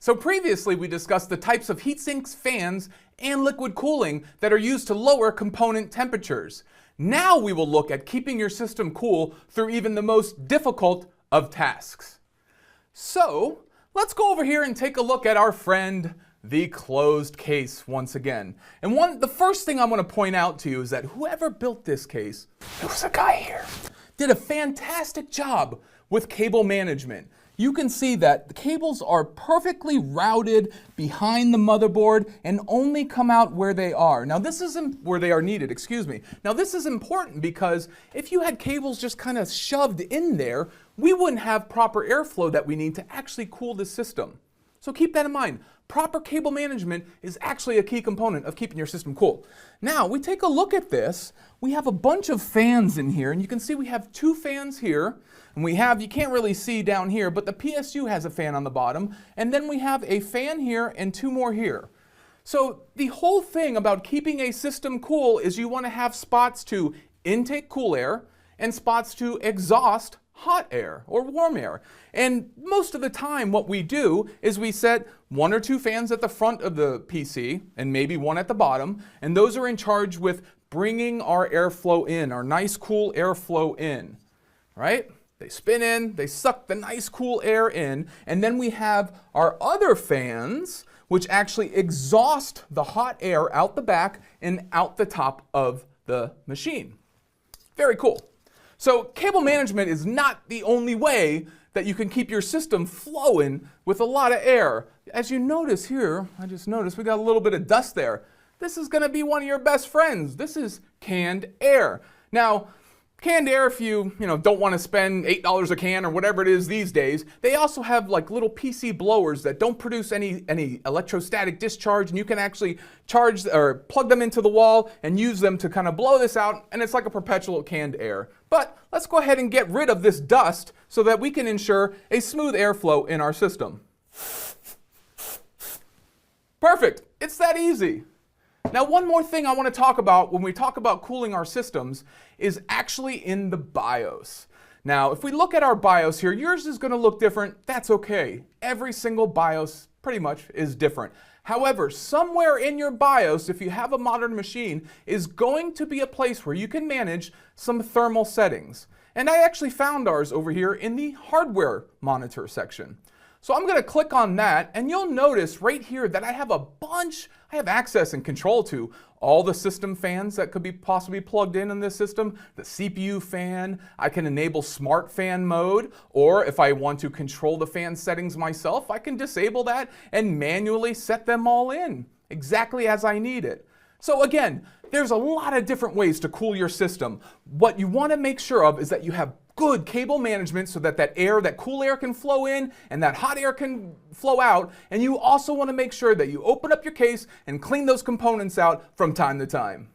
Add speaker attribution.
Speaker 1: So previously we discussed the types of heat sinks, fans, and liquid cooling that are used to lower component temperatures. Now we will look at keeping your system cool through even the most difficult of tasks. So let's go over here and take a look at our friend, the closed case once again. And the first thing I want to point out to you is that whoever built this case, there was a guy here, did a fantastic job with cable management. You can see that the cables are perfectly routed behind the motherboard and only come out where they are. Now this isn't where they are needed, excuse me. Now this is important because if you had cables just kind of shoved in there, we wouldn't have proper airflow that we need to actually cool the system. So keep that in mind. Proper cable management is actually a key component of keeping your system cool. Now we take a look at this. We have a bunch of fans in here, and you can see we have two fans here. And we have, you can't really see down here, but the PSU has a fan on the bottom. And then we have a fan here and two more here. So the whole thing about keeping a system cool is you want to have spots to intake cool air and spots to exhaust hot air or warm air. And most of the time what we do is we set one or two fans at the front of the PC and maybe one at the bottom, and those are in charge with bringing our airflow in, our nice cool airflow in, right? They spin in, they suck the nice cool air in, and then we have our other fans which actually exhaust the hot air out the back and out the top of the machine. Very cool. So cable management is not the only way that you can keep your system flowing with a lot of air. As you notice here, I just noticed we got a little bit of dust there. This is going to be one of your best friends. This is canned air. Now, canned air, if you don't want to spend $8 a can or whatever it is these days, they also have like little PC blowers that don't produce any electrostatic discharge, and you can actually charge or plug them into the wall and use them to kind of blow this out, and it's like a perpetual canned air. But let's go ahead and get rid of this dust so that we can ensure a smooth airflow in our system. Perfect. It's that easy. Now, one more thing I want to talk about when we talk about cooling our systems is actually in the BIOS. Now, if we look at our BIOS here, yours is going to look different. That's okay. Every single BIOS pretty much is different. However, somewhere in your BIOS, if you have a modern machine, is going to be a place where you can manage some thermal settings. And I actually found ours over here in the hardware monitor section. So I'm going to click on that, and you'll notice right here that I have access and control to all the system fans that could be possibly plugged in this system, the CPU fan. I can enable smart fan mode, or if I want to control the fan settings myself, I can disable that and manually set them all in exactly as I need it. So again, there's a lot of different ways to cool your system. What you want to make sure of is that you have good cable management so that that cool air can flow in and that hot air can flow out. And you also want to make sure that you open up your case and clean those components out from time to time.